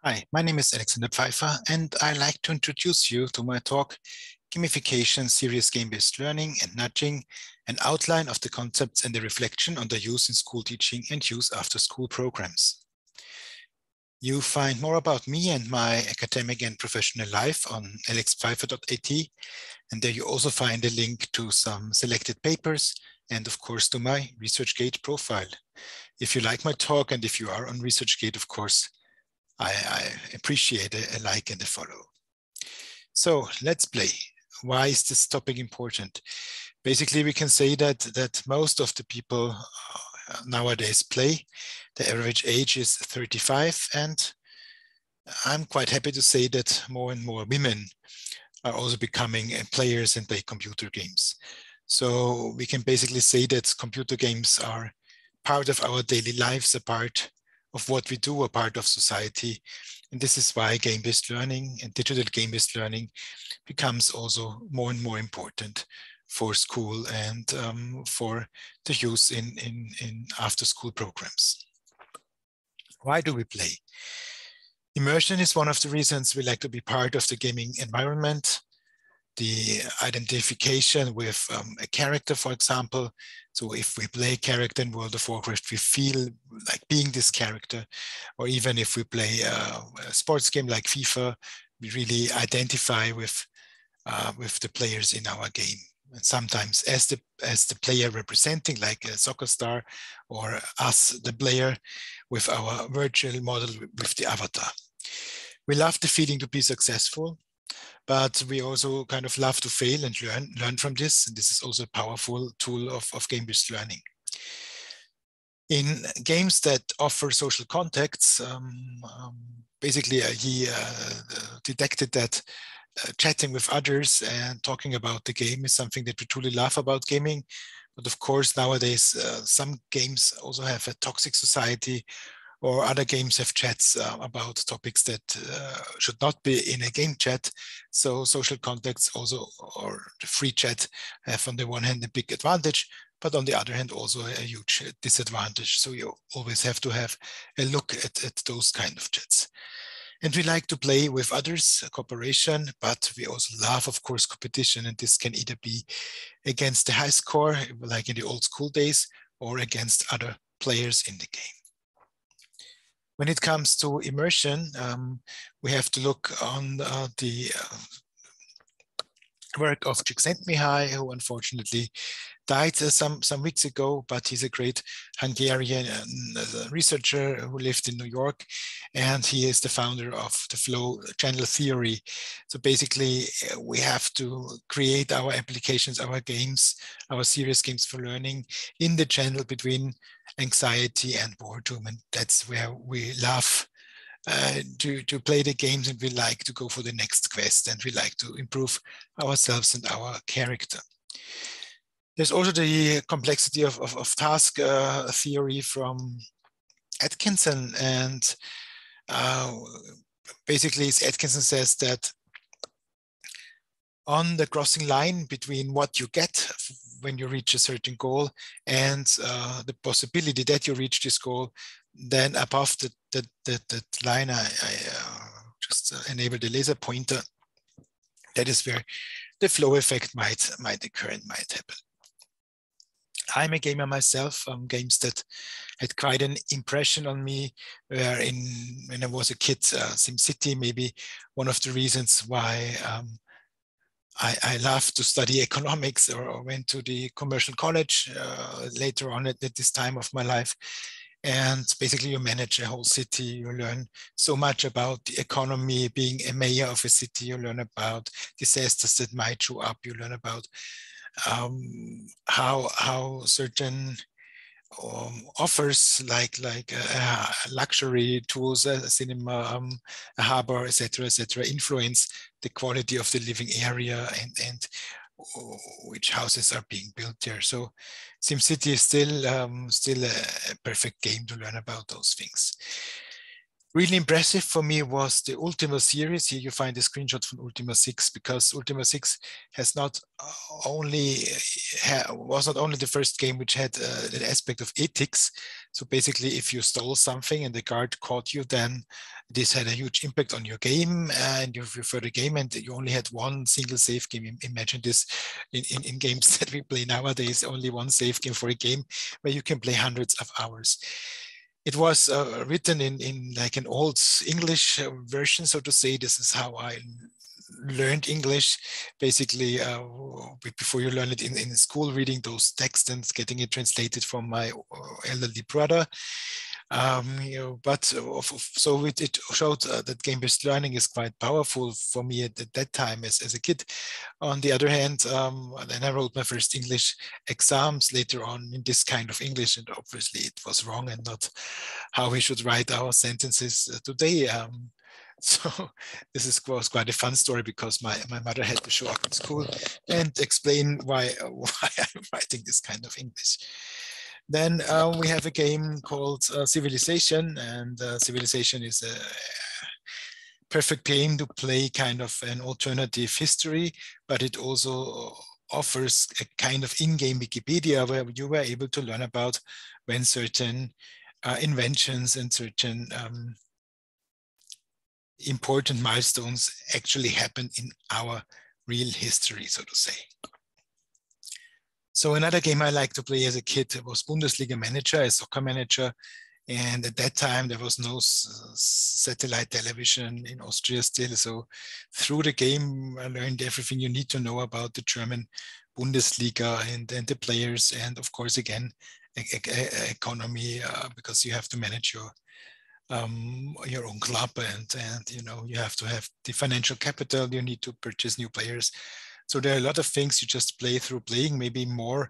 Hi, my name is Alexander Pfeiffer, and I'd like to introduce you to my talk, Gamification, Serious Game-Based Learning and Nudging, an outline of the concepts and the reflection on their use in school teaching and use after school programs. You find more about me and my academic and professional life on alexpfeiffer.at, and there you also find a link to some selected papers and of course to my ResearchGate profile. If you like my talk and if you are on ResearchGate, of course, I appreciate a like and a follow. So let's play. Why is this topic important? Basically, we can say that most of the people nowadays play. The average age is 35, and I'm quite happy to say that more and more women are also becoming players and play computer games. So we can basically say that computer games are part of our daily lives, a part of what we do, a part of society. And this is why game-based learning and digital game-based learning becomes also more and more important for school and for the use in after-school programs. Why do we play? Immersion is one of the reasons we like to be part of the gaming environment. The identification with a character, for example. So if we play a character in World of Warcraft, we feel like being this character. Or even if we play a sports game like FIFA, we really identify with the players in our game. And sometimes as the player representing, like a soccer star, or us, the player, with our virtual model, with the avatar. We love the feeling to be successful, but we also kind of love to fail and learn from this. And this is also a powerful tool of game-based learning. In games that offer social contacts, basically he detected that chatting with others and talking about the game is something that we truly love about gaming. But of course, nowadays, some games also have a toxic society, or other games have chats about topics that should not be in a game chat. So social contacts also, or the free chat, have on the one hand a big advantage, but on the other hand also a huge disadvantage. So you always have to have a look at those kind of chats. And we like to play with others, cooperation, but we also love, of course, competition. And this can either be against the high score, like in the old school days, or against other players in the game. When it comes to immersion, we have to look on the work of Csikszentmihalyi, who unfortunately died some weeks ago, but he's a great Hungarian researcher who lived in New York, and he is the founder of the flow channel theory. So basically, we have to create our applications, our games, our serious games for learning in the channel between anxiety and boredom, and that's where we love to play the games, and we like to go for the next quest, and we like to improve ourselves and our character. There's also the complexity of task theory from Atkinson, and basically Atkinson says that on the crossing line between what you get when you reach a certain goal and the possibility that you reach this goal, then above the line, I just enable the laser pointer. That is where the flow effect might occur and might happen. I'm a gamer myself. Games that had quite an impression on me were when I was a kid, SimCity, maybe one of the reasons why I love to study economics, or went to the commercial college later on at this time of my life. And basically you manage a whole city, you learn so much about the economy, being a mayor of a city, you learn about disasters that might show up, you learn about how certain offers like luxury tools, a cinema, a harbor, etc., influence the quality of the living area and which houses are being built there. So SimCity is still a perfect game to learn about those things. Really impressive for me was the Ultima series. Here you find a screenshot from Ultima 6, because Ultima 6 has not only was not only the first game which had an aspect of ethics. So basically, if you stole something and the guard caught you, then this had a huge impact on your game, and you refer the game, and you only had one single save game. Imagine this in games that we play nowadays, only one save game for a game where you can play hundreds of hours. It was written in like an old English version, so to say. This is how I learned English, basically, before you learn it in school, reading those texts and getting it translated from my elderly brother. But so it showed that game-based learning is quite powerful for me at that time as a kid. On the other hand, then I wrote my first English exams later on in this kind of English, and obviously it was wrong and not how we should write our sentences today. So this was quite a fun story, because my mother had to show up in school and explain why I'm writing this kind of English. Then we have a game called Civilization, and Civilization is a perfect game to play kind of an alternative history, but it also offers a kind of in-game Wikipedia where you were able to learn about when certain inventions and certain important milestones actually happened in our real history, so to say. So another game I liked to play as a kid was Bundesliga Manager, a soccer manager. And at that time, there was no satellite television in Austria still. So through the game, I learned everything you need to know about the German Bundesliga and the players. And of course, again, economy, because you have to manage your own club, and you have to have the financial capital. You need to purchase new players. So there are a lot of things you just play through playing, maybe more.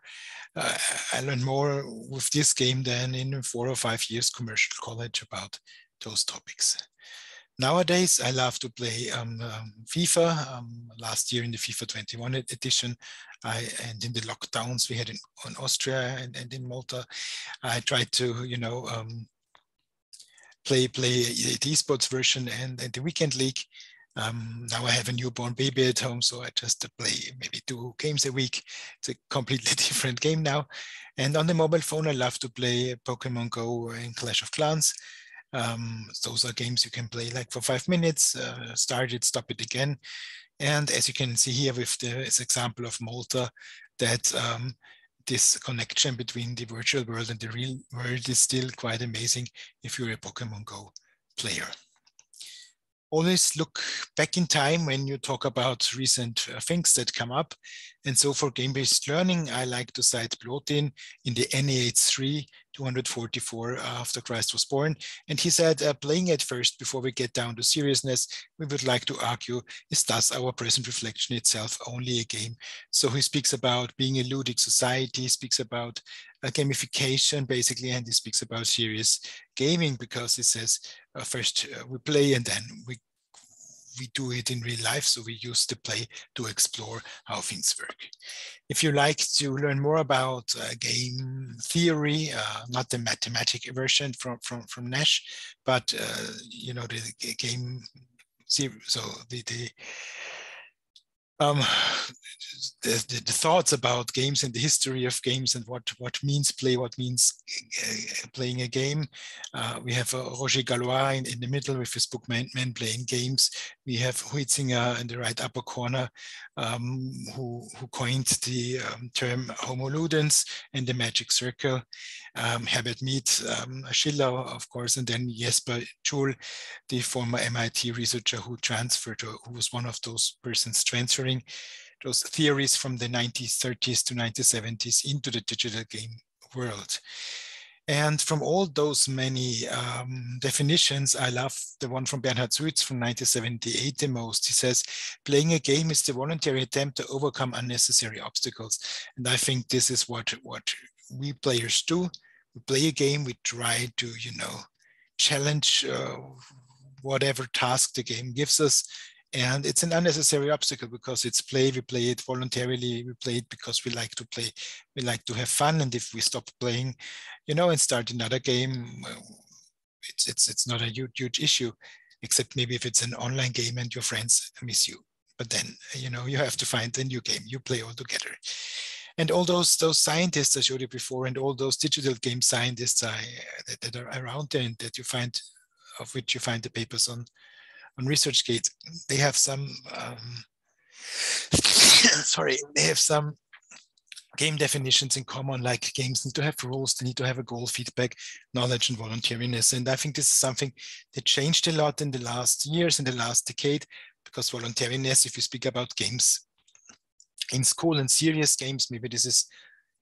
I learned more with this game than in 4 or 5 years commercial college about those topics. Nowadays, I love to play FIFA. Last year in the FIFA 21 edition, and in the lockdowns we had in Austria and in Malta, I tried to, play the esports version and the weekend league. Now I have a newborn baby at home, so I just play maybe 2 games a week. It's a completely different game now. And on the mobile phone, I love to play Pokemon Go and Clash of Clans. Those are games you can play like for 5 minutes, start it, stop it again. And as you can see here with this example of Malta, that this connection between the virtual world and the real world is still quite amazing if you're a Pokemon Go player. Always look back in time when you talk about recent things that come up. And so for game-based learning, I like to cite Plotin in the NEH3 244 after Christ was born. And he said, playing at first, before we get down to seriousness, we would like to argue, is thus our present reflection itself only a game? So he speaks about being a ludic society, speaks about gamification, basically, and he speaks about serious gaming, because he says, first we play and then we do it in real life. So we use the play to explore how things work. If you like to learn more about game theory, not the mathematic version from Nash, but the game theory, so um, the thoughts about games and the history of games and what means play, what means playing a game. We have Roger Gallois in the middle with his book Men Playing Games. We have Huizinga in the right upper corner, who coined the term Homo ludens and the magic circle. Herbert Mead, Schiller, of course, and then Jesper Juul, the former MIT researcher who was one of those persons transferring those theories from the 1930s to 1970s into the digital game world. And from all those many definitions, I love the one from Bernhard Suitz from 1978 the most. He says, playing a game is the voluntary attempt to overcome unnecessary obstacles. And I think this is what we players do. We play a game, we try to, challenge whatever task the game gives us. And it's an unnecessary obstacle because it's play. We play it voluntarily. We play it because we like to play. We like to have fun. And if we stop playing, and start another game, it's not a huge issue, except maybe if it's an online game and your friends miss you. But then, you have to find a new game you play all together. And all those scientists I showed you before, and all those digital game scientists that are around there, and that you find, of which you find the papers on ResearchGate, they have some they have some game definitions in common, like games need to have rules, they need to have a goal, feedback, knowledge, and voluntariness. And I think this is something that changed a lot in the last years, in the last decade, because voluntariness, if you speak about games in school and serious games, maybe this is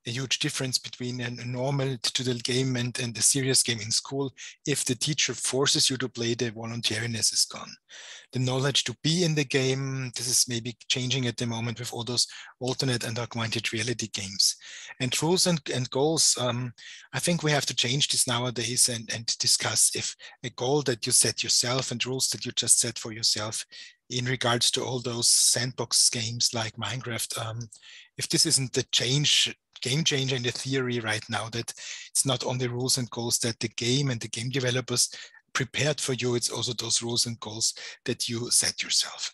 a huge difference between a normal digital game and a serious game in school. If the teacher forces you to play, the voluntariness is gone. The knowledge to be in the game, this is maybe changing at the moment with all those alternate and augmented reality games. And rules and goals, I think we have to change this nowadays and discuss if a goal that you set yourself and rules that you just set for yourself in regards to all those sandbox games like Minecraft, if this isn't the game changer in the theory right now, that it's not only rules and goals that the game and the game developers prepared for you, it's also those rules and goals that you set yourself.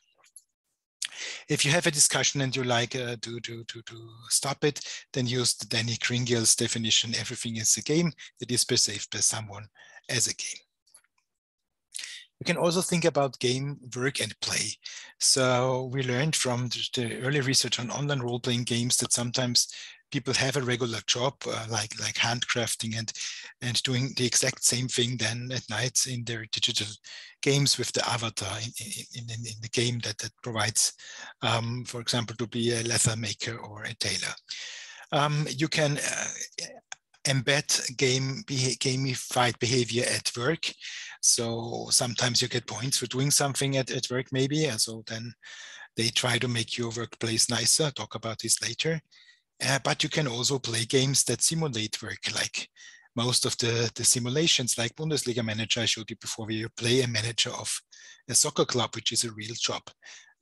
If you have a discussion and you like to stop it, then use the Danny Kringle's definition: everything is a game that is perceived by someone as a game. You can also think about game, work, and play. So we learned from the early research on online role-playing games that sometimes people have a regular job, like handcrafting and doing the exact same thing then at night in their digital games with the avatar in the game that provides, for example, to be a leather maker or a tailor. You can embed gamified behavior at work. So sometimes you get points for doing something at work maybe, and so then they try to make your workplace nicer. I'll talk about this later. But you can also play games that simulate work, like most of the simulations, like Bundesliga Manager I showed you before, where you play a manager of a soccer club, which is a real job.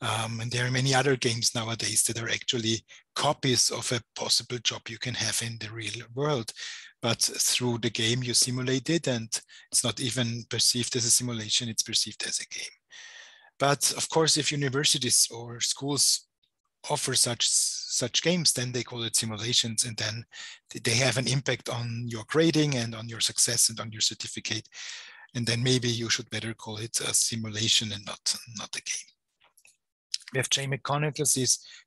And there are many other games nowadays that are actually copies of a possible job you can have in the real world. But through the game, you simulate it, and it's not even perceived as a simulation, it's perceived as a game. But of course, if universities or schools offer such games, then they call it simulations, and then they have an impact on your grading and on your success and on your certificate. And then maybe you should better call it a simulation and not a game. We have Jane McConnell.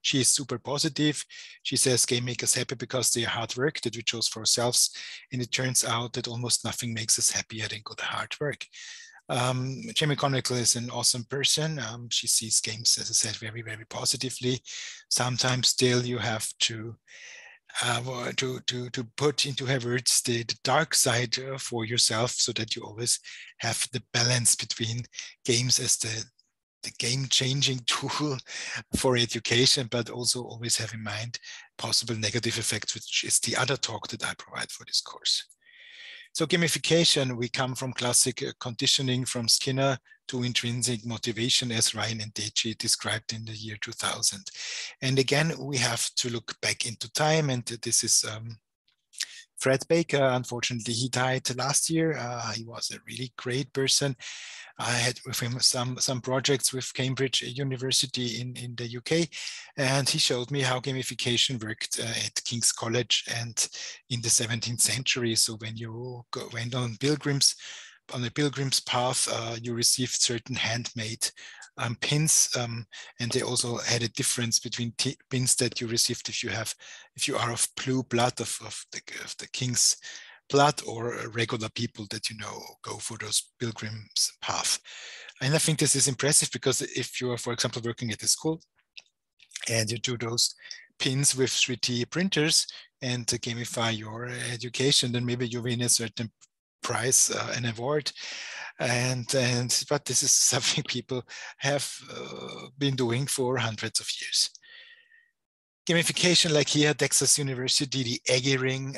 She is super positive. She says game make us happy because they are hard work that we chose for ourselves. And it turns out that almost nothing makes us happier than good hard work. Jamie Conical is an awesome person. She sees games, as I said, very, very positively. Sometimes still you have to put into her words the dark side for yourself, so that you always have the balance between games as the game-changing tool for education, but also always have in mind possible negative effects, which is the other talk that I provide for this course. So gamification, we come from classic conditioning from Skinner to intrinsic motivation, as Ryan and Deji described in the year 2000. And again, we have to look back into time, and this is Fred Baker. Unfortunately, he died last year. He was a really great person. I had with him some projects with Cambridge University in the UK, and he showed me how gamification worked at King's College and in the 17th century. So when you went on a pilgrim's path, you received certain handmade pins, and they also had a difference between pins that you received if you are of blue blood of the king's blood, or regular people that go for those pilgrims path. And I think this is impressive, because if you are, for example, working at a school and you do those pins with 3D printers and to gamify your education, then maybe you win a certain prize, an award. But this is something people have been doing for hundreds of years. Gamification, like here at Texas University, the Aggie ring.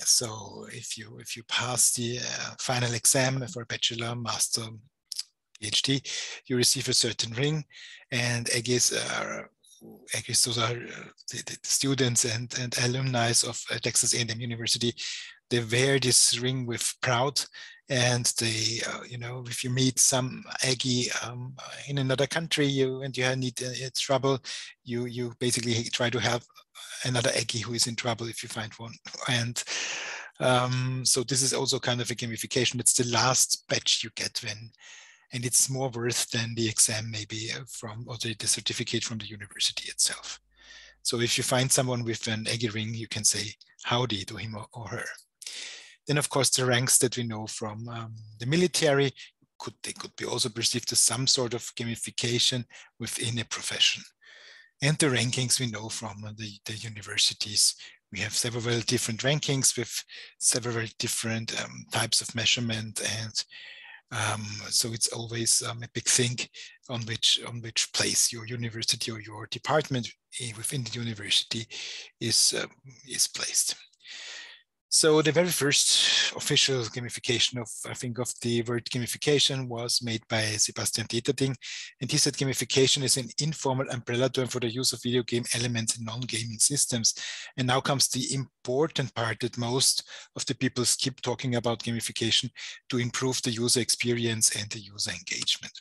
So if you pass the final exam for a bachelor, master, PhD, you receive a certain ring, and Aggies those are the students and alumni of Texas A&M University. They wear this ring with pride, And they, if you meet some Aggie in another country, and you need trouble, you basically try to help another Aggie who is in trouble if you find one. And so this is also kind of a gamification. It's the last badge you get and it's more worth than the exam maybe or the certificate from the university itself. So if you find someone with an Aggie ring, you can say howdy to him or her. Then, of course, the ranks that we know from the military, they could be also perceived as some sort of gamification within a profession. And the rankings we know from the universities. We have several different rankings with several different types of measurement, and so it's always a big thing on which place your university or your department within the university is placed. So the very first official gamification of the word gamification was made by Sebastian Teterding, and he said gamification is an informal umbrella term for the use of video game elements in non-gaming systems. And now comes the important part that most of the people skip talking about gamification: to improve the user experience and the user engagement.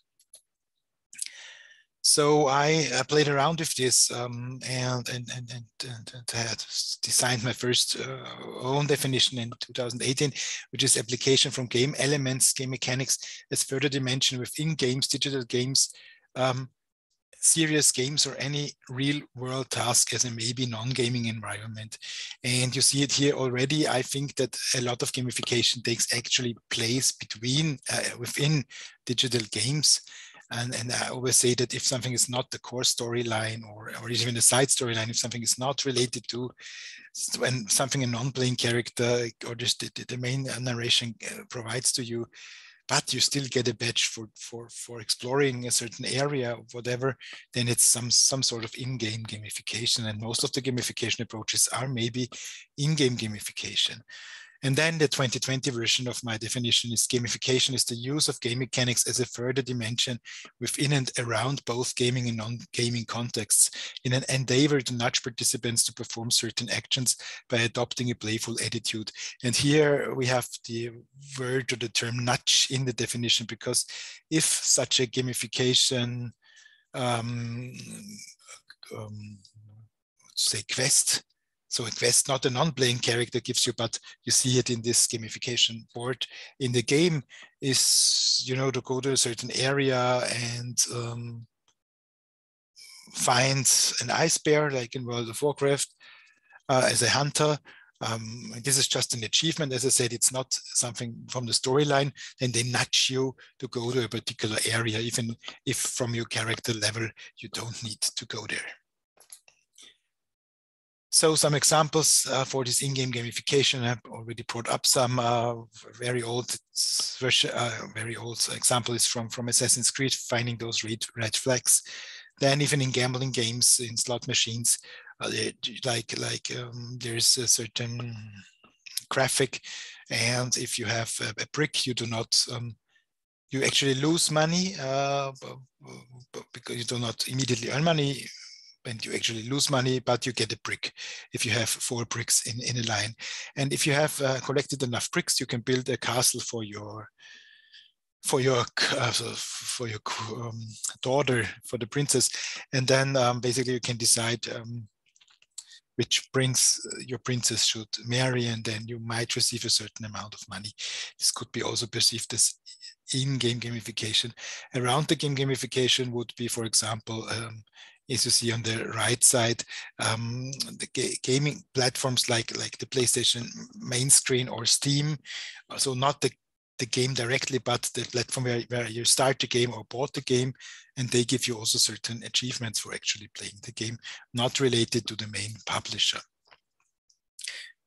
So I played around with this and had designed my first own definition in 2018, which is application from game elements, game mechanics as further dimension within games, digital games, serious games, or any real world task as a maybe non-gaming environment. And you see it here already. I think that a lot of gamification takes actually place within digital games. And I always say that if something is not the core storyline or even a side storyline, if something is not related to when something a non-playing character or just the main narration provides to you, but you still get a badge for exploring a certain area or whatever, then it's some sort of in-game gamification. And most of the gamification approaches are maybe in-game gamification. And then the 2020 version of my definition is gamification is the use of game mechanics as a further dimension within and around both gaming and non-gaming contexts in an endeavor to nudge participants to perform certain actions by adopting a playful attitude. And here we have the word or the term nudge in the definition, because if such a gamification, say quest, so a quest, not a non-playing character gives you, but you see it in this gamification board in the game, is, to go to a certain area and find an ice bear, like in World of Warcraft, as a hunter. This is just an achievement. As I said, it's not something from the storyline. Then they nudge you to go to a particular area, even if from your character level, you don't need to go there. So some examples for this in-game gamification. I've already brought up some very old example is from Assassin's Creed, finding those red flags. Then even in gambling games, in slot machines, there's a certain graphic, and if you have a brick, you do not you actually lose money because you do not immediately earn money. And you actually lose money, but you get a brick if you have 4 bricks in a line. And if you have collected enough bricks, you can build a castle for your daughter, for the princess. And then basically you can decide which prince your princess should marry, and then you might receive a certain amount of money. This could be also perceived as in-game gamification. Around the game gamification would be, for example, as you see on the right side, the gaming platforms like the PlayStation main screen or Steam. So not the game directly, but the platform where you start the game or bought the game, and they give you also certain achievements for actually playing the game, not related to the main publisher.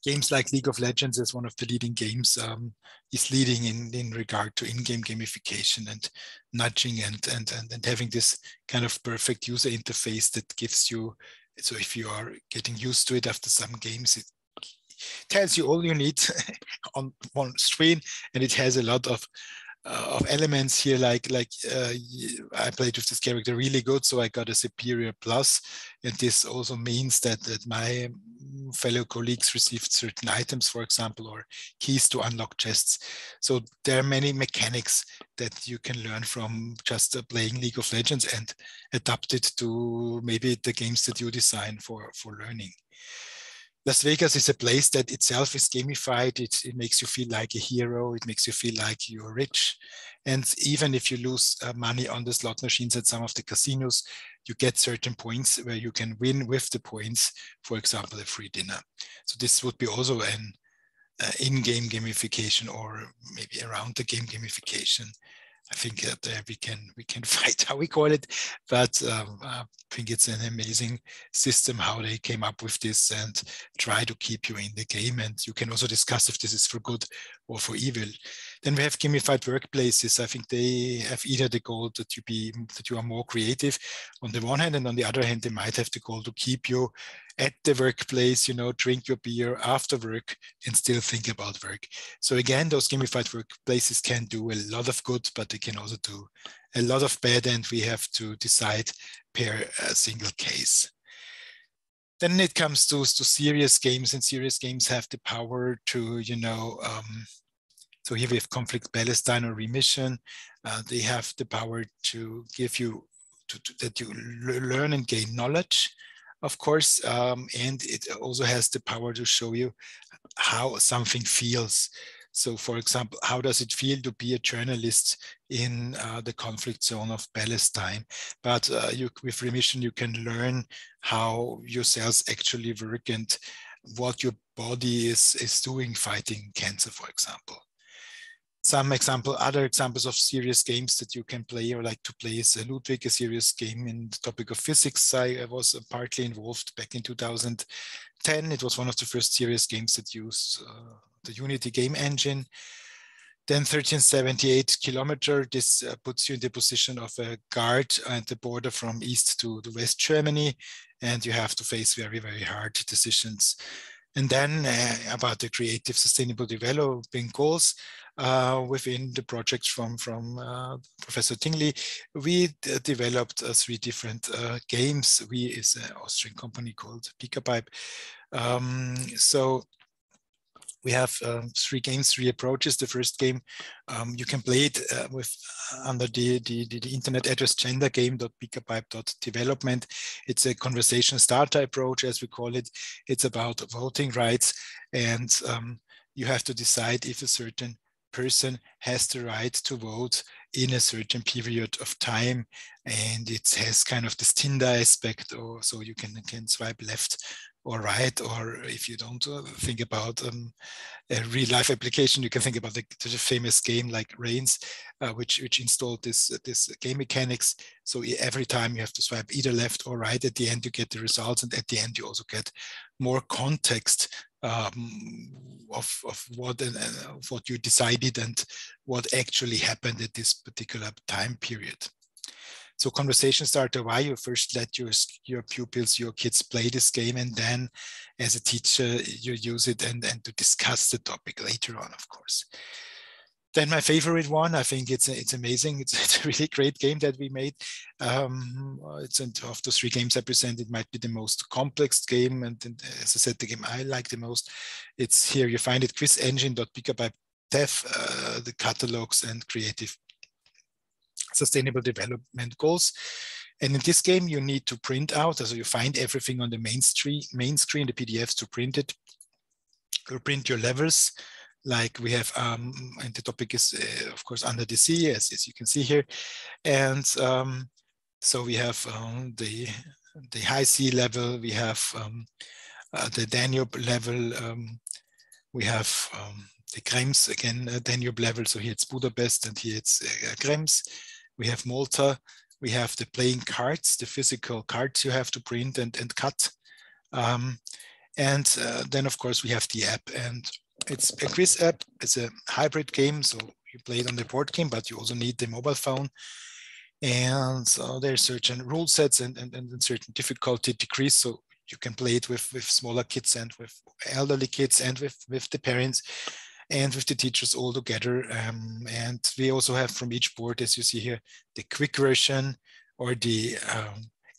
Games like League of Legends as one of the leading games is leading in regard to in-game gamification and nudging and having this kind of perfect user interface that gives you, so if you are getting used to it after some games, it tells you all you need on one screen, and it has a lot of elements here, like I played with this character really good, so I got a superior plus, and this also means that my fellow colleagues received certain items, for example, or keys to unlock chests. So there are many mechanics that you can learn from just playing League of Legends and adapt it to maybe the games that you design for learning. Las Vegas is a place that itself is gamified. It makes you feel like a hero. It makes you feel like you're rich. And even if you lose money on the slot machines at some of the casinos, you get certain points where you can win with the points, for example, a free dinner. So this would be also an in-game gamification, or maybe around the game gamification. I think that we can fight how we call it, but I think it's an amazing system how they came up with this and try to keep you in the game. And you can also discuss if this is for good or for evil. Then we have gamified workplaces. I think they have either the goal that you are more creative on the one hand, and on the other hand, they might have the goal to keep you at the workplace, drink your beer after work and still think about work. So again, those gamified workplaces can do a lot of good, but they can also do a lot of bad, and we have to decide per single case. Then it comes to serious games, and serious games have the power to, so here we have Conflict Palestine or Remission. They have the power to give you, that you learn and gain knowledge, of course, and it also has the power to show you how something feels. So for example, how does it feel to be a journalist in the conflict zone of Palestine? But with Remission, you can learn how your cells actually work and what your body is doing fighting cancer, for example. Other examples of serious games that you can play or like to play is Ludwig, a serious game in the topic of physics. I was partly involved back in 2010. It was one of the first serious games that used the Unity game engine. Then 1378 kilometer, this puts you in the position of a guard at the border from East to West Germany, and you have to face very, very hard decisions. And then about the creative sustainable developing goals within the projects from Professor Tingley, we developed 3 different games. We is an Austrian company called Picapipe. So we have 3 games, 3 approaches. The first game, you can play it under the internet address gendergame.picapipe.development. It's a conversation starter approach, as we call it. It's about voting rights, and you have to decide if a certain person has the right to vote in a certain period of time, and it has kind of this Tinder aspect, or so you can swipe left or right, or if you don't think about a real life application, you can think about the famous game like Reigns, which installed this game mechanics. So every time you have to swipe either left or right, at the end you get the results, and at the end you also get more context of what you decided and what actually happened at this particular time period. So conversation starter, why you first let your pupils, your kids play this game, and then as a teacher, you use it and to discuss the topic later on, of course. Then my favorite one, I think it's amazing. It's a really great game that we made. It's of the 3 games I presented, it might be the most complex game. And as I said, the game I like the most, it's here. You find it, quizengine.picapipe.dev, the catalogs and creative sustainable development goals. And in this game, you need to print out, so you find everything on the main screen, the PDFs to print it. You print your levels, like we have, and the topic is, of course, under the sea, as you can see here. And so we have the high sea level, we have the Danube level, we have the Krems, again, Danube level. So here it's Budapest and here it's Krems. We have Malta. We have the playing cards, the physical cards you have to print and cut. And then, of course, we have the app. And it's a quiz app. It's a hybrid game. So you play it on the board game, but you also need the mobile phone. And so there's certain rule sets and certain difficulty degrees. So you can play it with smaller kids and with elderly kids and with the parents and with the teachers all together. And we also have from each board, as you see here, the quick version or the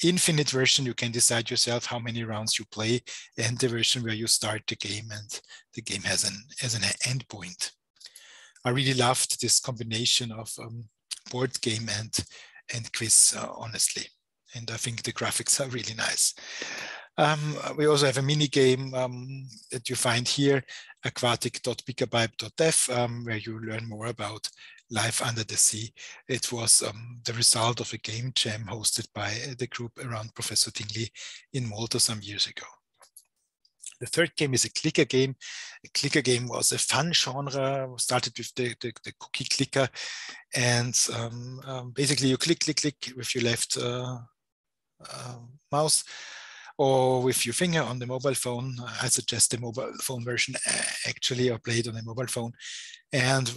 infinite version, you can decide yourself how many rounds you play, and the version where you start the game and the game has an end point. I really loved this combination of board game and quiz, honestly. And I think the graphics are really nice. We also have a mini game that you find here, aquatic.picapipe.dev, where you learn more about life under the sea. It was the result of a game jam hosted by the group around Professor Tingley in Malta some years ago. The third game is a clicker game. A clicker game was a fun genre, started with the cookie clicker. And basically you click with your left mouse or with your finger on the mobile phone. I suggest the mobile phone version actually, or play it on a mobile phone. And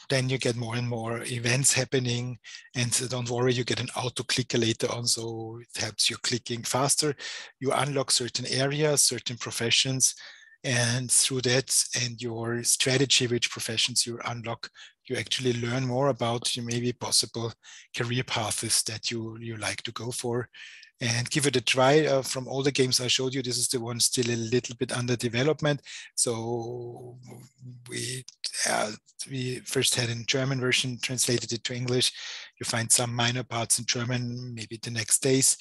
then you get more and more events happening. And don't worry, you get an auto clicker later on, so it helps you clicking faster. You unlock certain areas, certain professions, and through that and your strategy, which professions you unlock, you actually learn more about your maybe possible career paths that you like to go for. And give it a try. From all the games I showed you, this is the one still a little bit under development. So we first had a German version, translated it to English. You find some minor parts in German, maybe the next days.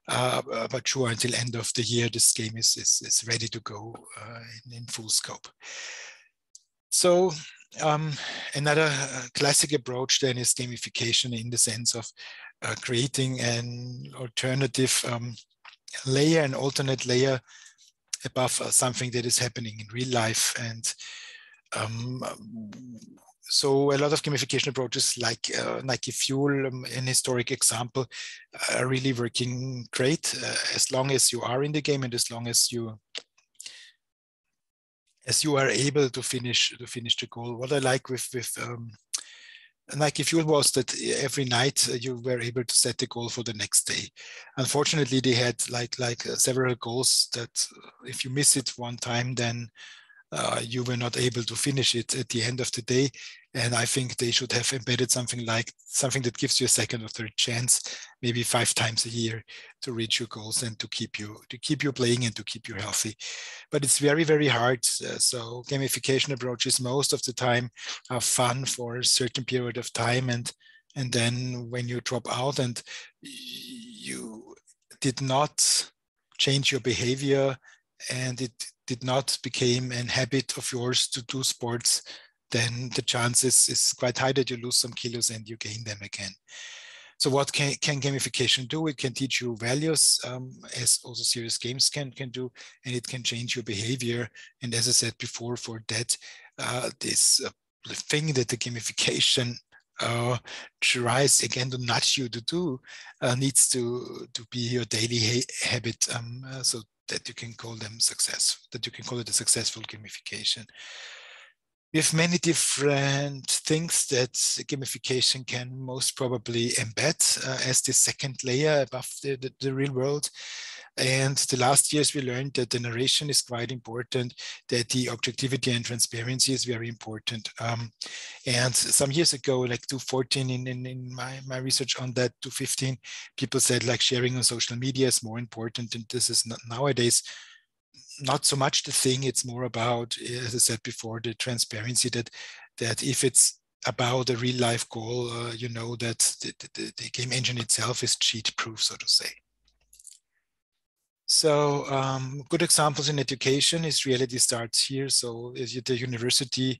But sure, until end of the year, this game is ready to go in full scope. So another classic approach then is gamification, in the sense of creating an alternative layer, an alternate layer above something that is happening in real life. And so a lot of gamification approaches like Nike Fuel, an historic example, are really working great as long as you are in the game and as long as you are able to finish the goal. What I like with Nike Fuel was that every night you were able to set the goal for the next day. Unfortunately, they had several goals that if you miss it one time, then you were not able to finish it at the end of the day. And I think they should have embedded something that gives you a second or third chance, maybe 5 times a year, to reach your goals and to keep you playing and to keep you healthy. But it's very, very hard. So gamification approaches most of the time are fun for a certain period of time, and then when you drop out and you did not change your behavior and it did not become a habit of yours to do sports, then the chances is quite high that you lose some kilos and you gain them again. So what can gamification do? It can teach you values, as also serious games can do, and it can change your behavior. And as I said before, for that, this thing that the gamification tries again to nudge you to do needs to be your daily habit, so that you can call them success, that you can call it a successful gamification. We have many different things that gamification can most probably embed as the second layer above the real world. And the last years we learned that the narration is quite important, that the objectivity and transparency is very important. And some years ago, like 2014, in my research on that, 2015, people said like sharing on social media is more important. And this is not nowadays not so much the thing. It's more about, as I said before, the transparency, that if it's about a real life goal, you know that the game engine itself is cheat proof, so to say. So good examples in education is reality starts here. So at the university,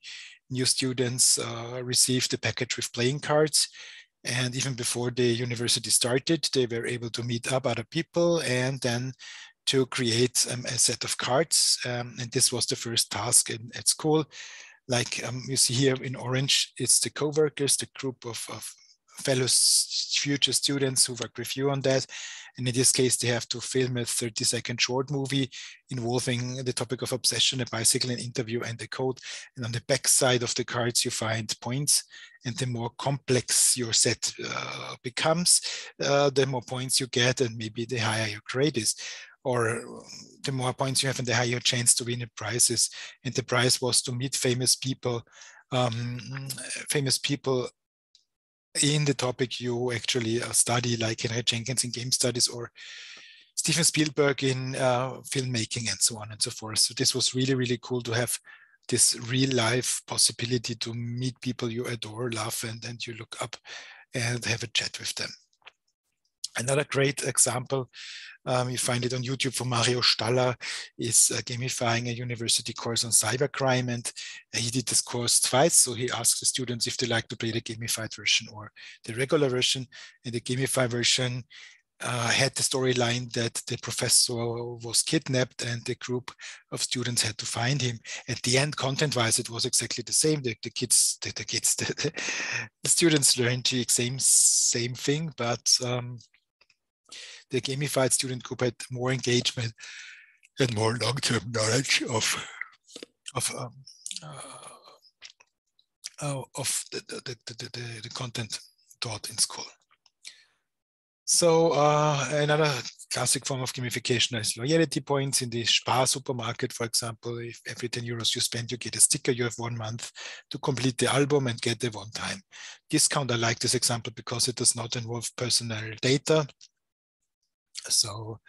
new students received a package with playing cards. And even before the university started, they were able to meet up other people and then to create a set of cards. And this was the first task at school. Like you see here in orange, it's the co-workers, the group of fellow future students who work with you on that. And in this case, they have to film a 30-second short movie involving the topic of obsession, a bicycle, an interview, and the code. And on the back side of the cards, you find points. And the more complex your set becomes, the more points you get, and maybe the higher your grade is. Or the more points you have and the higher chance to win a prizes. And the prize was to meet famous people in the topic you actually study, like Henry Jenkins in game studies or Steven Spielberg in filmmaking and so on and so forth. So this was really, really cool to have this real life possibility to meet people you adore, love, and you look up and have a chat with them. Another great example, you find it on YouTube, from Mario Staller, is gamifying a university course on cybercrime. And he did this course twice. So he asked the students if they like to play the gamified version or the regular version. And the gamified version had the storyline that the professor was kidnapped and the group of students had to find him. At the end, content-wise, it was exactly the same. The students learned the same thing, but the gamified student group had more engagement and more long-term knowledge of the content taught in school. So another classic form of gamification is loyalty points. In the Spar supermarket, for example, if every 10 euros you spend, you get a sticker. You have 1 month to complete the album and get a one-time discount. I like this example because it does not involve personal data. So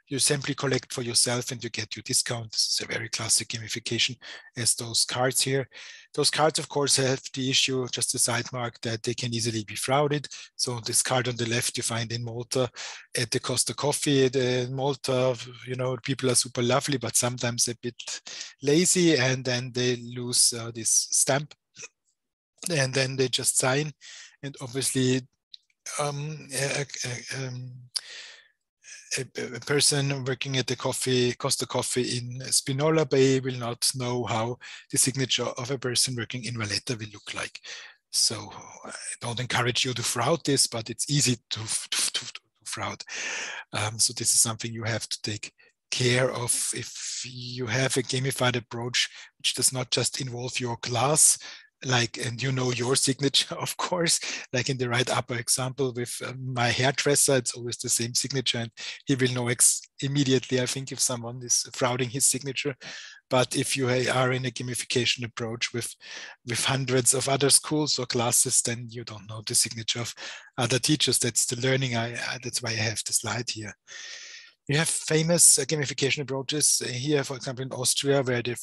you simply collect for yourself and you get your discount. This is a very classic gamification, as those cards here. Those cards, of course, have the issue, just a side mark, that they can easily be frauded. So this card on the left you find in Malta at the Costa Coffee. In Malta, you know, people are super lovely, but sometimes a bit lazy, and then they lose this stamp, and then they just sign. And obviously, a person working at the Costa Coffee in Spinola Bay will not know how the signature of a person working in Valletta will look like. So I don't encourage you to fraud this, but it's easy to fraud. So this is something you have to take care of if you have a gamified approach, which does not just involve your class, like, and you know your signature, of course, like in the right upper example with my hairdresser, it's always the same signature, and he will know immediately, I think, if someone is frauding his signature. But if you are in a gamification approach with hundreds of other schools or classes, then you don't know the signature of other teachers. That's the learning. That's why I have the slide here. You have famous gamification approaches here, for example, in Austria, where the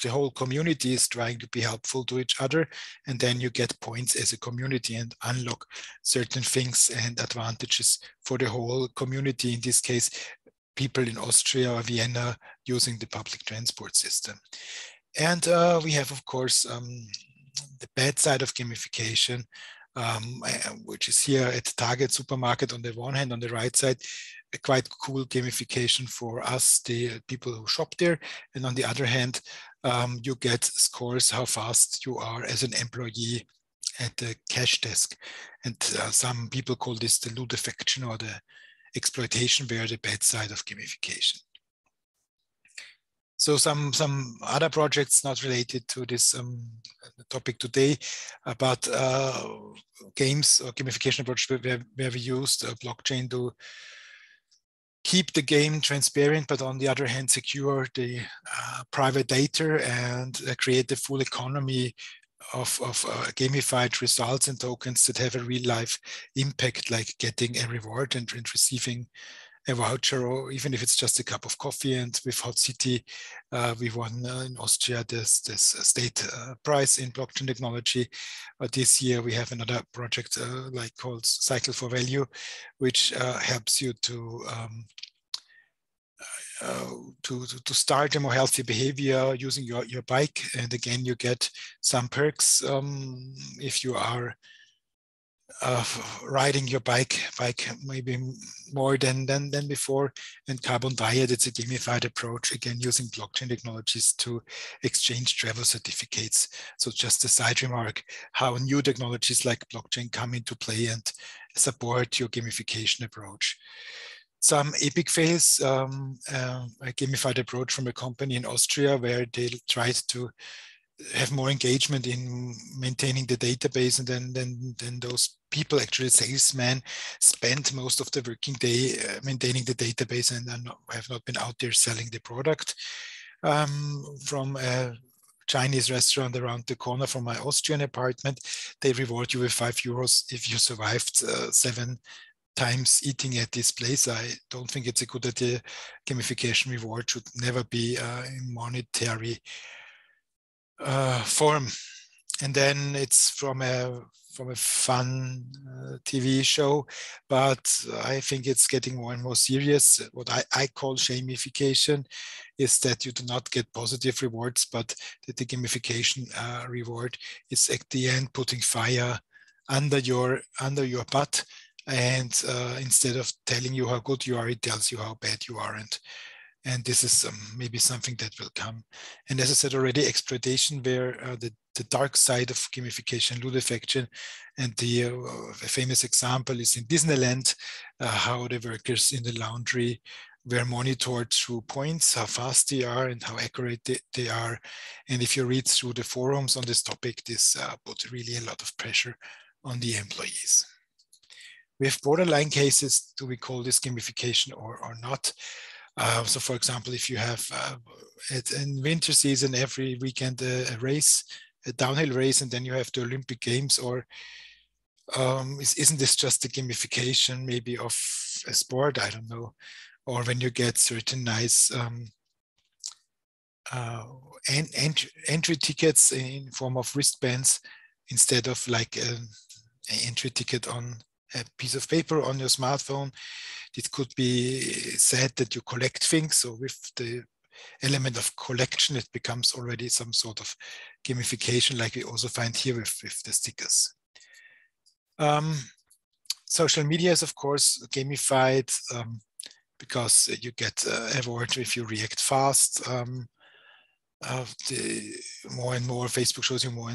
whole community is trying to be helpful to each other. And then you get points as a community and unlock certain things and advantages for the whole community. In this case, people in Austria or Vienna using the public transport system. And we have, of course, the bad side of gamification, which is here at Target supermarket on the one hand. On the right side, a quite cool gamification for us, the people who shop there. And on the other hand, you get scores how fast you are as an employee at the cash desk. And some people call this the ludification or the exploitation, where the bad side of gamification. So some other projects not related to this topic today, but games or gamification approach where we used blockchain to keep the game transparent, but on the other hand, secure the private data and create the full economy of gamified results and tokens that have a real life impact, like getting a reward and receiving a voucher, or even if it's just a cup of coffee. And with Hot City, we won in Austria this state prize in blockchain technology. This year we have another project like called Cycle for Value, which helps you to start a more healthy behavior using your bike. And again, you get some perks if you are riding your bike maybe more than before. And carbon diet, it's a gamified approach, again using blockchain technologies to exchange travel certificates. So just a side remark, how new technologies like blockchain come into play and support your gamification approach. Some epic fails, a gamified approach from a company in Austria where they tried to have more engagement in maintaining the database, and then those people, actually salesmen, spend most of the working day maintaining the database and have not been out there selling the product. From a Chinese restaurant around the corner from my Austrian apartment. They reward you with €5 if you survived 7 times eating at this place. I don't think it's a good idea. Gamification reward should never be in monetary form. And then it's from a fun TV show, but I think it's getting more and more serious. What I call shamification is that you do not get positive rewards, but that the gamification reward is at the end putting fire under your butt, and instead of telling you how good you are, it tells you how bad you are. And this is maybe something that will come. And as I said already, exploitation, where the dark side of gamification, ludification, and the famous example is in Disneyland, how the workers in the laundry were monitored through points, how fast they are and how accurate they are. And if you read through the forums on this topic, this put really a lot of pressure on the employees. We have borderline cases. Do we call this gamification or not? So for example, if you have in winter season, every weekend a race, a downhill race, and then you have the Olympic Games, or isn't this just a gamification maybe of a sport? I don't know. Or when you get certain nice entry tickets in form of wristbands instead of like an entry ticket on a piece of paper on your smartphone. It could be said that you collect things. So with the element of collection, it becomes already some sort of gamification, like we also find here with the stickers. Social media is, of course, gamified because you get award if you react fast. The more and more Facebook shows you more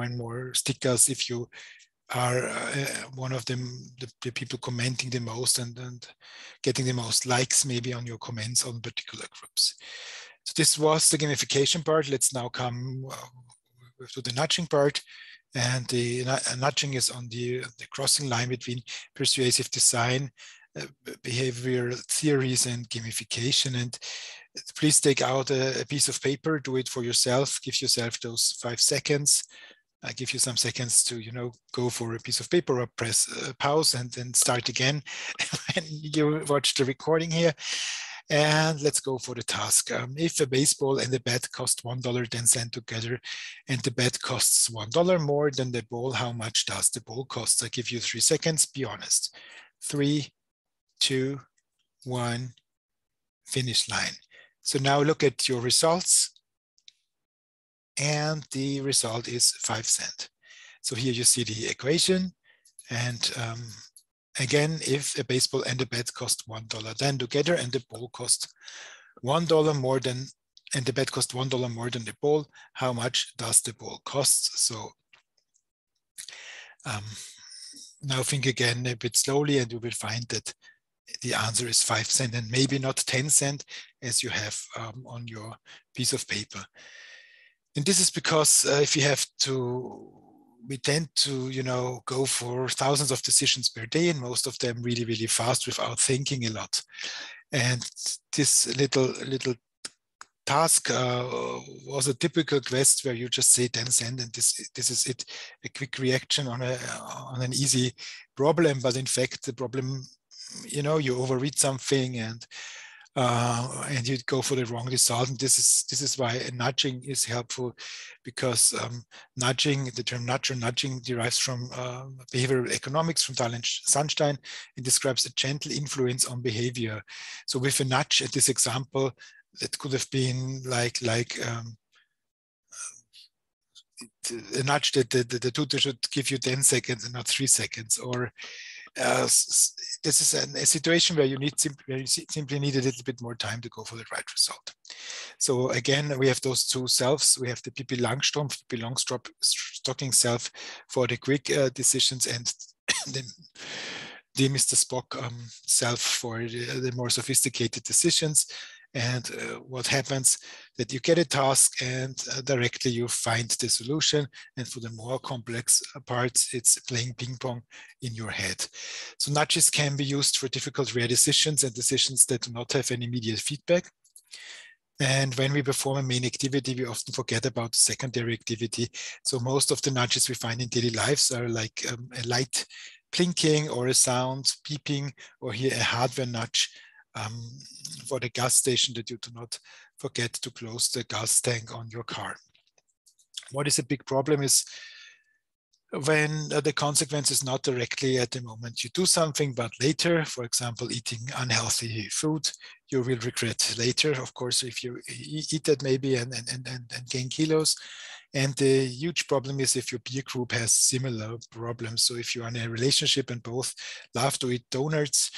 and more stickers if you are one of them, the people commenting the most and getting the most likes maybe on your comments on particular groups. So this was the gamification part. Let's now come to the nudging part. And the nudging is on the crossing line between persuasive design, behavioral theories, and gamification. And please take out a piece of paper, do it for yourself, give yourself those 5 seconds. I give you some seconds to, go for a piece of paper or press pause and then start again when you watch the recording here. And let's go for the task. If a baseball and a bat cost $1, then send together, and the bat costs $1 more than the ball, how much does the ball cost? I give you 3 seconds, be honest. 3, 2, 1, finish line. So now look at your results. And the result is 5 cents. So here you see the equation. And again, if a baseball and a bat cost $1, then together, and the ball cost $1 more than, and the bat cost $1 more than the ball, how much does the ball cost? So now think again a bit slowly, and you will find that the answer is 5 cents and maybe not 10 cents as you have on your piece of paper. And this is because if you have to, we tend to, go for thousands of decisions per day, and most of them really, really fast without thinking a lot. And this little task was a typical quest where you just say 10 cents, and this is it, a quick reaction on an easy problem. But in fact, the problem, you overread something and you go for the wrong result. And this is why nudging is helpful, because nudging, the term nudging derives from behavioral economics from Dahl and Sunstein. It describes a gentle influence on behavior. So with a nudge, at this example, that could have been like a nudge that the tutor should give you 10 seconds and not 3 seconds, or this is a situation where you simply need a little bit more time to go for the right result. So again, we have those two selves. We have the Pippi Longstocking self for the quick decisions, and the Mr. Spock self for the more sophisticated decisions. And what happens that you get a task and directly you find the solution. And for the more complex parts, it's playing ping pong in your head. So nudges can be used for difficult, rare decisions and decisions that do not have any immediate feedback. And when we perform a main activity, we often forget about the secondary activity. So most of the nudges we find in daily lives are like a light blinking or a sound beeping, or here a hardware nudge um, for the gas station, that you do not forget to close the gas tank on your car. What is a big problem is when the consequence is not directly at the moment you do something, but later, for example, eating unhealthy food, you will regret later, of course, if you eat that maybe and gain kilos. And the huge problem is if your peer group has similar problems. So if you are in a relationship and both love to eat donuts,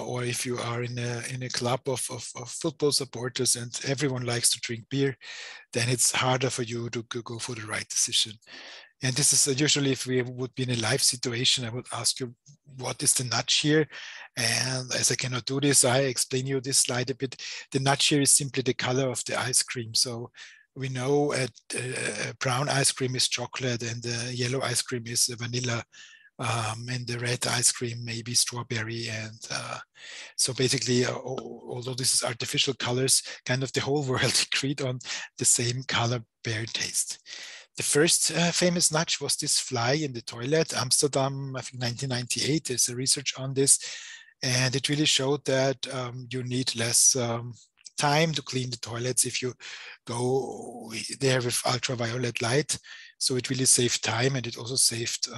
or if you are in a club of football supporters and everyone likes to drink beer, then it's harder for you to go for the right decision. And this is usually, if we would be in a live situation, I would ask you, what is the nudge here? And as I cannot do this, I explain you this slide a bit. The nudge here is simply the color of the ice cream. So we know brown ice cream is chocolate, and yellow ice cream is vanilla, and the red ice cream may be strawberry. And so basically, although this is artificial colors, kind of the whole world agreed on the same color, bear taste. The first famous nudge was this fly in the toilet, Amsterdam, I think 1998. There's a research on this, and it really showed that you need less time to clean the toilets if you go there with ultraviolet light. So it really saved time, and it also saved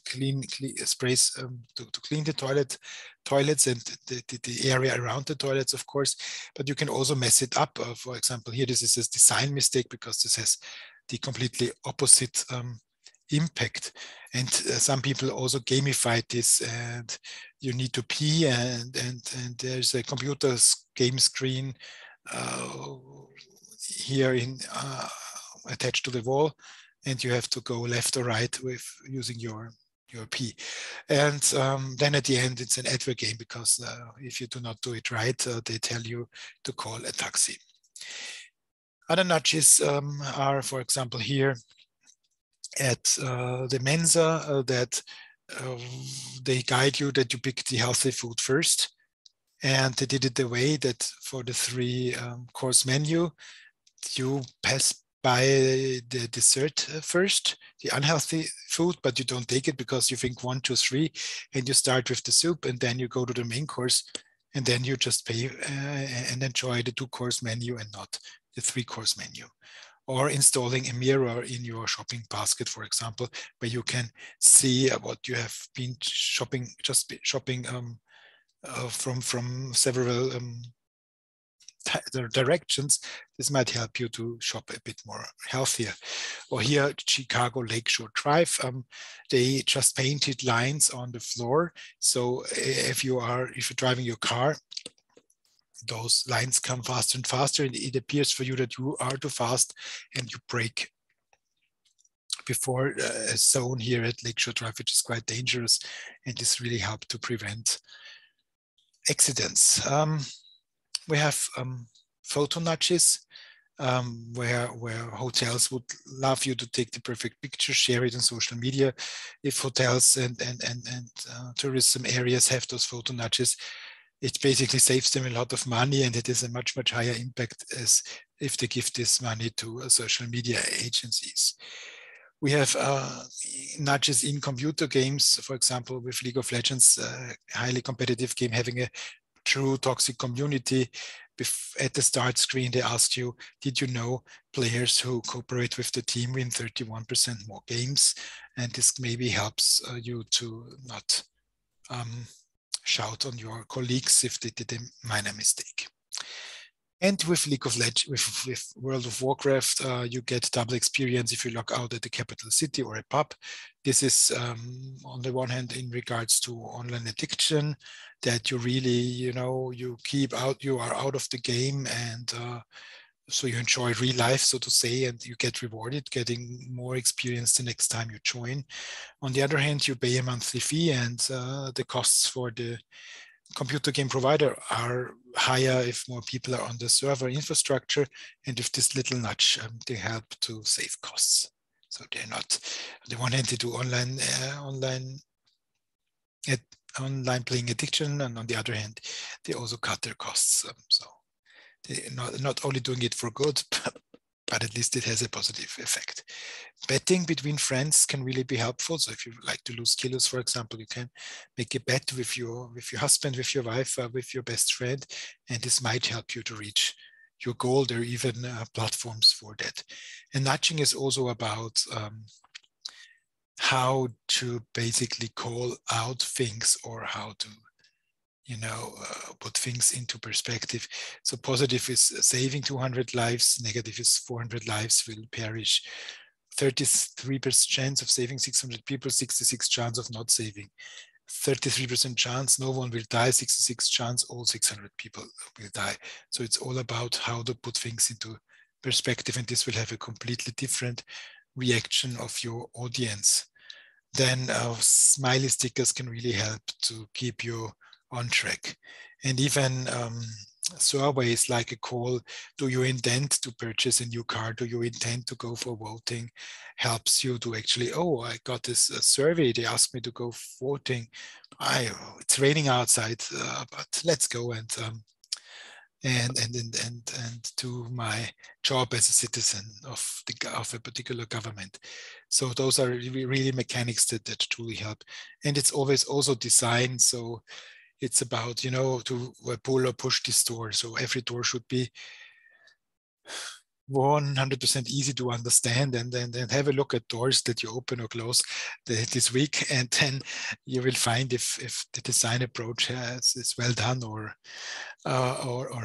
clean sprays to clean the toilets and the area around the toilets, of course. But you can also mess it up. For example, here this is a design mistake because this has the completely opposite impact. And some people also gamify this, and you need to pee, and there's a computer game screen here attached to the wall, and you have to go left or right with using your P. And then at the end, it's an advert game, because if you do not do it right, they tell you to call a taxi. Other nudges are, for example, here at the Mensa, that they guide you that you pick the healthy food first. And they did it the way that for the 3-course menu, you pass by the dessert first, the unhealthy food, but you don't take it because you think 1, 2, 3, and you start with the soup, and then you go to the main course, and then you just pay and enjoy the 2-course menu and not the 3-course menu. Or installing a mirror in your shopping basket, for example, where you can see what you have been shopping, from several directions. This might help you to shop a bit more healthier. Or here, Chicago Lakeshore Drive, they just painted lines on the floor. So if you're driving your car, those lines come faster and faster, and it appears for you that you are too fast, and you brake before a zone here at Lakeshore Drive, which is quite dangerous, and this really helped to prevent accidents. We have photo nudges, where hotels would love you to take the perfect picture, share it on social media. If hotels and tourism areas have those photo nudges, it basically saves them a lot of money, and it is a much higher impact as if they give this money to social media agencies. We have nudges in computer games, for example, with League of Legends, a highly competitive game, having a true toxic community. At the start screen, they ask you, did you know players who cooperate with the team win 31% more games? And this maybe helps you to not shout on your colleagues if they did a minor mistake. And with League of Legends, with World of Warcraft, you get double experience if you log out at the capital city or a pub. This is on the one hand in regards to online addiction, that you really, you are out of the game, and so you enjoy real life, so to say, and you get rewarded, getting more experience the next time you join. On the other hand, you pay a monthly fee, and the costs for the computer game provider are higher if more people are on the server infrastructure, and with this little nudge, they help to save costs. So they're not, on the one hand, they do online playing addiction, and on the other hand, they also cut their costs. So not only doing it for good, but at least it has a positive effect. Betting between friends can really be helpful. So if you like to lose kilos, for example, you can make a bet with your husband, with your wife, with your best friend, and this might help you to reach your goal. There are even platforms for that. And nudging is also about how to basically call out things, or how to put things into perspective. So positive is saving 200 lives, negative is 400 lives will perish. 33% chance of saving 600 people, 66 chance of not saving. 33% chance no one will die, 66 chance all 600 people will die. So it's all about how to put things into perspective, and this will have a completely different reaction of your audience. Then smiley stickers can really help to keep you on track. And even surveys like a call, do you intend to purchase a new car? Do you intend to go for voting? Helps you to actually, oh, I got this survey. They asked me to go voting. It's raining outside, but let's go and do my job as a citizen of a particular government. So those are really mechanics that truly help. And it's always also design. So it's about, to pull or push this door. So every door should be 100% easy to understand, and then have a look at doors that you open or close this week, and then you will find if the design approach is well done or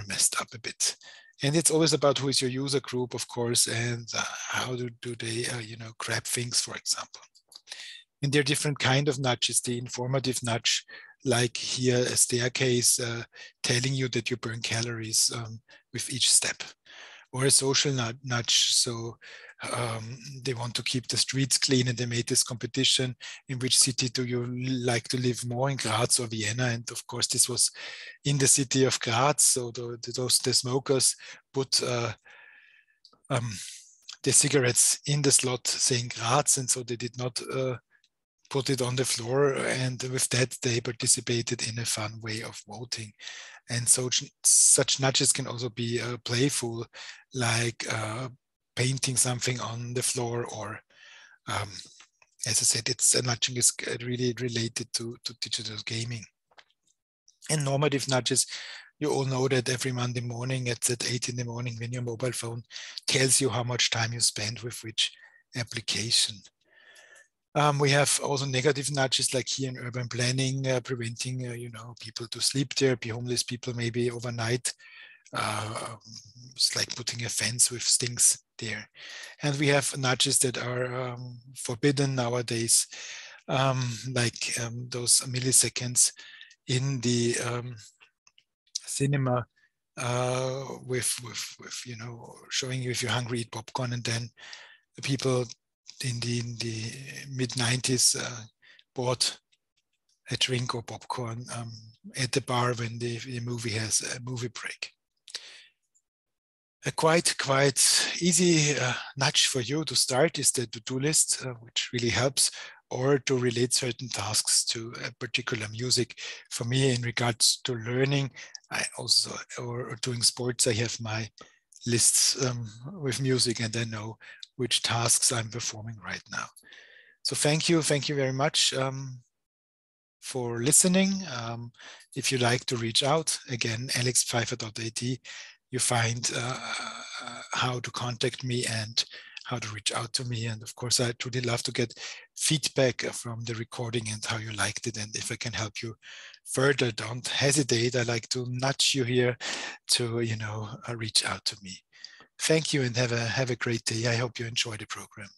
messed up a bit. And it's always about who is your user group, of course, and how do they grab things, for example. And there are different kind of nudges. The informative nudge, like here a staircase telling you that you burn calories with each step. Or a social nudge. So they want to keep the streets clean, and they made this competition. In which city do you like to live more, in Graz or Vienna? And of course, this was in the city of Graz. So the smokers put the cigarettes in the slot saying Graz, and so they did not put it on the floor. And with that, they participated in a fun way of voting. And so such nudges can also be playful, like painting something on the floor, or as I said, nudging is really related to digital gaming. And normative nudges, you all know that every Monday morning at 8 in the morning, when your mobile phone tells you how much time you spend with which application. We have also negative nudges, like here in urban planning, preventing people to sleep there, be homeless people maybe overnight. It's like putting a fence with stings there. And we have nudges that are forbidden nowadays, like those milliseconds in the cinema with showing you if you're hungry, eat popcorn, and then the people in the mid-90s bought a drink or popcorn at the bar when the movie has a movie break. A quite easy nudge for you to start is the to-do list, which really helps, or to relate certain tasks to a particular music. For me, in regards to learning, or doing sports, I have my lists with music, and I know which tasks I'm performing right now. So thank you very much for listening. If you like to reach out, again, alexpfeiffer.at, you find how to contact me and how to reach out to me. And of course, I'd really love to get feedback from the recording and how you liked it. And if I can help you further, don't hesitate. I like to nudge you here to, reach out to me. Thank you, and have a great day. I hope you enjoy the program.